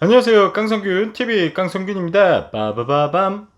안녕하세요. 깡성균 TV 깡성균입니다. 빠바바밤.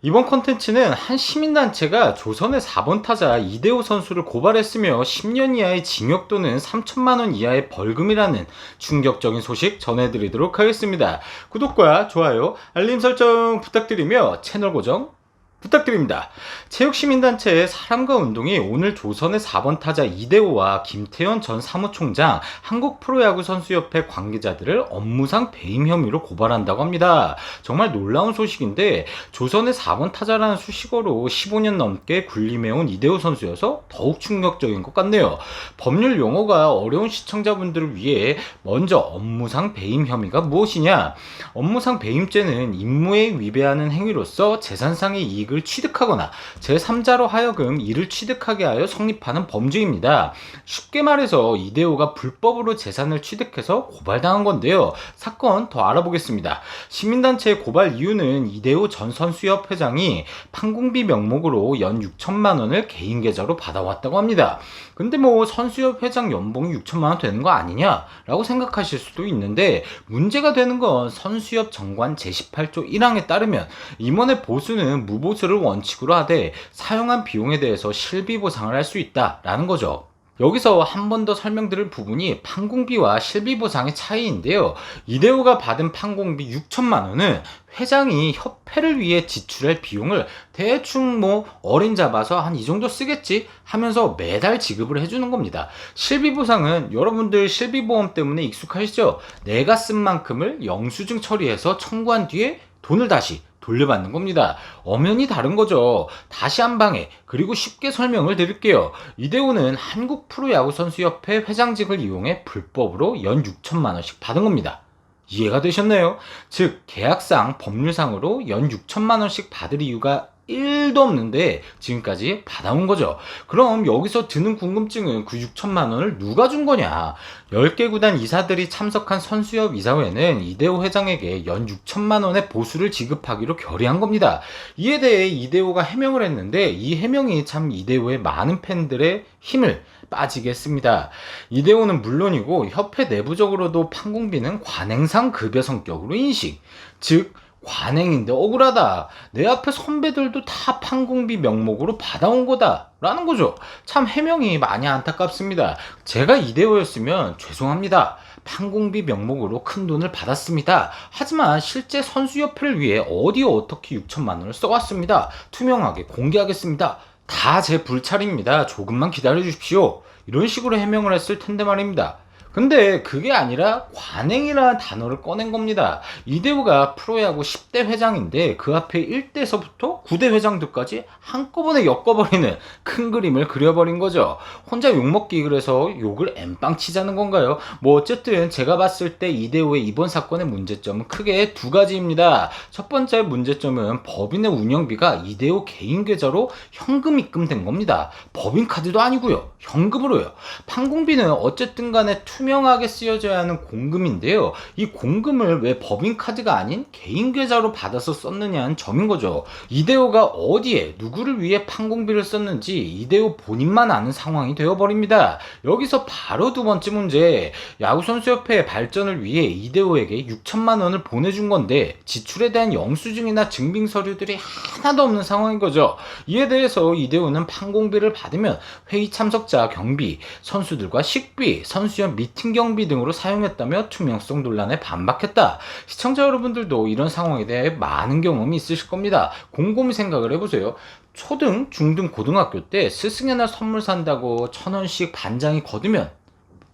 이번 컨텐츠는 한 시민단체가 조선의 4번 타자 이대호 선수를 고발했으며 10년 이하의 징역 또는 3천만 원 이하의 벌금이라는 충격적인 소식 전해드리도록 하겠습니다. 구독과 좋아요, 알림 설정 부탁드리며 채널 고정 부탁드립니다. 체육시민단체 사람과 운동이 오늘 조선의 4번 타자 이대호와 김태현 전 사무총장 한국프로야구선수협회 관계자들을 업무상 배임 혐의로 고발한다고 합니다. 정말 놀라운 소식인데 조선의 4번 타자라는 수식어로 15년 넘게 군림해온 이대호 선수여서 더욱 충격적인 것 같네요. 법률 용어가 어려운 시청자분들을 위해 먼저 업무상 배임 혐의가 무엇이냐? 업무상 배임죄는 임무에 위배하는 행위로서 재산상의 이익을 취득하거나 제3자로 하여금 이를 취득하게 하여 성립하는 범죄입니다. 쉽게 말해서 이대호가 불법으로 재산을 취득해서 고발당한 건데요. 사건 더 알아보겠습니다. 시민단체의 고발 이유는 이대호 전 선수협 회장이 판공비 명목으로 연 6천만 원을 개인 계좌로 받아왔다고 합니다. 근데 뭐 선수협 회장 연봉이 6천만 원 되는 거 아니냐라고 생각하실 수도 있는데, 문제가 되는 건 선수협 정관 제18조 1항에 따르면 임원의 보수는 무보수를 원칙으로 하되 사용한 비용에 대해서 실비보상을 할 수 있다라는 거죠. 여기서 한 번 더 설명드릴 부분이 판공비와 실비보상의 차이인데요. 이대호가 받은 판공비 6천만 원은 회장이 협회를 위해 지출할 비용을 대충 뭐 어린 잡아서 한 이 정도 쓰겠지 하면서 매달 지급을 해주는 겁니다. 실비보상은 여러분들 실비보험 때문에 익숙하시죠? 내가 쓴 만큼을 영수증 처리해서 청구한 뒤에 돈을 다시 돌려받는 겁니다. 엄연히 다른 거죠. 다시 한 방에, 그리고 쉽게 설명을 드릴게요. 이대호는 한국프로야구선수협회 회장직을 이용해 불법으로 연 6천만 원씩 받은 겁니다. 이해가 되셨나요? 즉 계약상 법률상으로 연 6천만 원씩 받을 이유가 1도 없는데 지금까지 받아온 거죠. 그럼 여기서 드는 궁금증은 그 6천만 원을 누가 준 거냐? 10개 구단 이사들이 참석한 선수협 이사회는 이대호 회장에게 연 6천만 원의 보수를 지급하기로 결의한 겁니다. 이에 대해 이대호가 해명을 했는데 이 해명이 참 이대호의 많은 팬들의 힘을 빠지게 했습니다. 이대호는 물론이고 협회 내부적으로도 판공비는 관행상 급여 성격으로 인식, 즉 관행인데 억울하다, 내 앞에 선배들도 다 판공비 명목으로 받아온 거다 라는 거죠. 참 해명이 많이 안타깝습니다. 제가 이대호였으면 죄송합니다, 판공비 명목으로 큰 돈을 받았습니다, 하지만 실제 선수협회를 위해 어디 어떻게 6천만 원을 써왔습니다, 투명하게 공개하겠습니다, 다 제 불찰입니다, 조금만 기다려 주십시오, 이런 식으로 해명을 했을 텐데 말입니다. 근데 그게 아니라 관행이라는 단어를 꺼낸 겁니다. 이대호가 프로야구 10대 회장인데 그 앞에 1대에서부터 9대 회장들까지 한꺼번에 엮어버리는 큰 그림을 그려버린 거죠. 혼자 욕먹기 그래서 욕을 엠빵 치자는 건가요? 뭐 어쨌든 제가 봤을 때 이대호의 이번 사건의 문제점은 크게 두 가지입니다. 첫 번째 문제점은 법인의 운영비가 이대호 개인 계좌로 현금 입금된 겁니다. 법인카드도 아니고요, 현금으로요. 판공비는 어쨌든 간에 투명하게 쓰여져야 하는 공금인데요. 이 공금을 왜 법인카드가 아닌 개인 계좌로 받아서 썼느냐는 점인 거죠. 이대호가 어디에 누구를 위해 판공비를 썼는지 이대호 본인만 아는 상황이 되어버립니다. 여기서 바로 두 번째 문제, 야구선수협회의 발전을 위해 이대호에게 6천만 원을 보내준 건데 지출에 대한 영수증이나 증빙 서류들이 하나도 없는 상황인 거죠. 이에 대해서 이대호는 판공비를 받으면 회의 참석자 경비, 선수들과 식비, 선수연 미팅 경비 등으로 사용했다며 투명성 논란에 반박했다. 시청자 여러분들도 이런 상황에 대해 많은 경험이 있으실 겁니다. 곰곰이 생각을 해보세요. 초등, 중등, 고등학교 때 스승의 날 선물 산다고 1,000원씩 반장이 거두면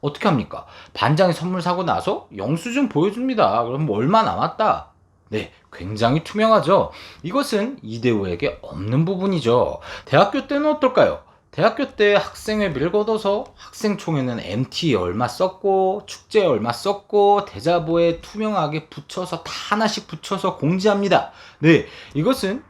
어떻게 합니까? 반장이 선물 사고 나서 영수증 보여줍니다. 그럼 얼마 남았다? 네, 굉장히 투명하죠. 이것은 이대호에게 없는 부분이죠. 대학교 때는 어떨까요? 대학교 때 학생회비를 걷어서 학생총회는 MT에 얼마 썼고 축제에 얼마 썼고 대자보에 투명하게 붙여서 다 하나씩 붙여서 공지합니다. 네, 이것은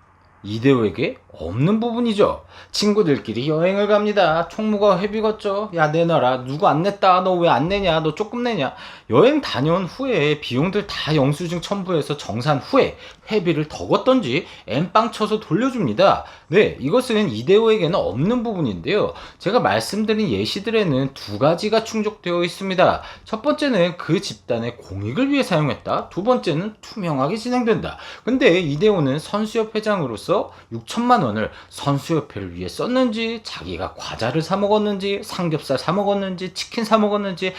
이대호에게 없는 부분이죠. 친구들끼리 여행을 갑니다. 총무가 회비 걷죠. 야, 내놔라. 누구 안 냈다. 너 왜 안 내냐? 너 조금 내냐? 여행 다녀온 후에 비용들 다 영수증 첨부해서 정산 후에 회비를 더 걷던지 엠빵 쳐서 돌려줍니다. 네, 이것은 이대호에게는 없는 부분인데요. 제가 말씀드린 예시들에는 두 가지가 충족되어 있습니다. 첫 번째는 그 집단의 공익을 위해 사용했다. 두 번째는 투명하게 진행된다. 근데 이대호는 선수협 회장으로서 6천만 원을 선수협회를 위해 썼는지, 자기가 과자를 사 먹었는지, 삼겹살 사 먹었는지, 치킨 사 먹었는지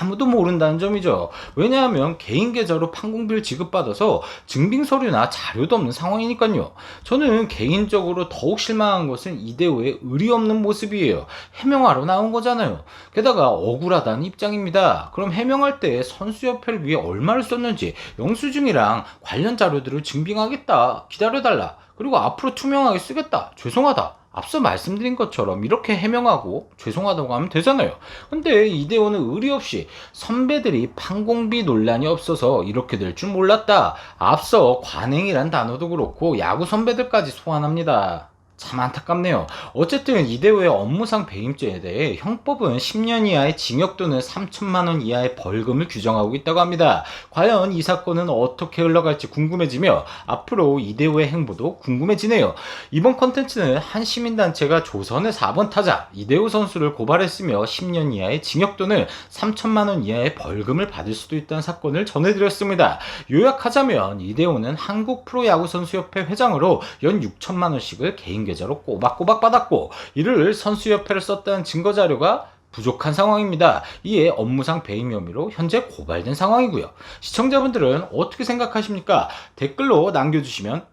아무도 모른다는 점이죠. 왜냐하면 개인 계좌로 판공비를 지급받아서 증빙 서류나 자료도 없는 상황이니까요. 저는 개인적으로 더욱 실망한 것은 이대호의 의리 없는 모습이에요. 해명하러 나온 거잖아요. 게다가 억울하다는 입장입니다. 그럼 해명할 때 선수협회를 위해 얼마를 썼는지 영수증이랑 관련 자료들을 증빙하겠다. 기다려달라. 그리고 앞으로 투명하게 쓰겠다. 죄송하다. 앞서 말씀드린 것처럼 이렇게 해명하고 죄송하다고 하면 되잖아요. 근데 이대호는 의리 없이 선배들이 판공비 논란이 없어서 이렇게 될 줄 몰랐다. 앞서 관행이란 단어도 그렇고 야구 선배들까지 소환합니다. 참 안타깝네요. 어쨌든 이대호의 업무상 배임죄에 대해 형법은 10년 이하의 징역 또는 3천만 원 이하의 벌금을 규정하고 있다고 합니다. 과연 이 사건은 어떻게 흘러갈지 궁금해지며 앞으로 이대호의 행보도 궁금해지네요. 이번 컨텐츠는 한 시민단체가 조선의 4번 타자 이대호 선수를 고발했으며 10년 이하의 징역 또는 3천만 원 이하의 벌금을 받을 수도 있다는 사건을 전해드렸습니다. 요약하자면 이대호는 한국프로야구선수협회 회장으로 연 6천만 원씩을 개인 계좌로 꼬박꼬박 받았고 이를 선수협회를 썼다는 증거자료가 부족한 상황입니다. 이에 업무상 배임 혐의로 현재 고발된 상황이고요. 시청자분들은 어떻게 생각하십니까? 댓글로 남겨주시면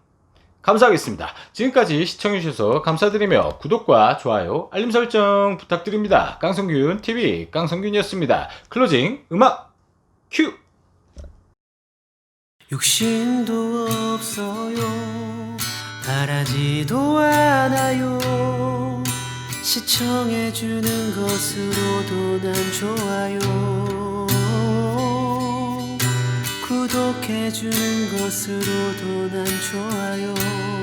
감사하겠습니다. 지금까지 시청해주셔서 감사드리며 구독과 좋아요, 알림 설정 부탁드립니다. 깡성균TV 깡성균이었습니다. 클로징 음악 큐! 욕심도 없어요. 바라지도 않아요. 시청해주는 것으로도 난 좋아요. 구독해주는 것으로도 난 좋아요.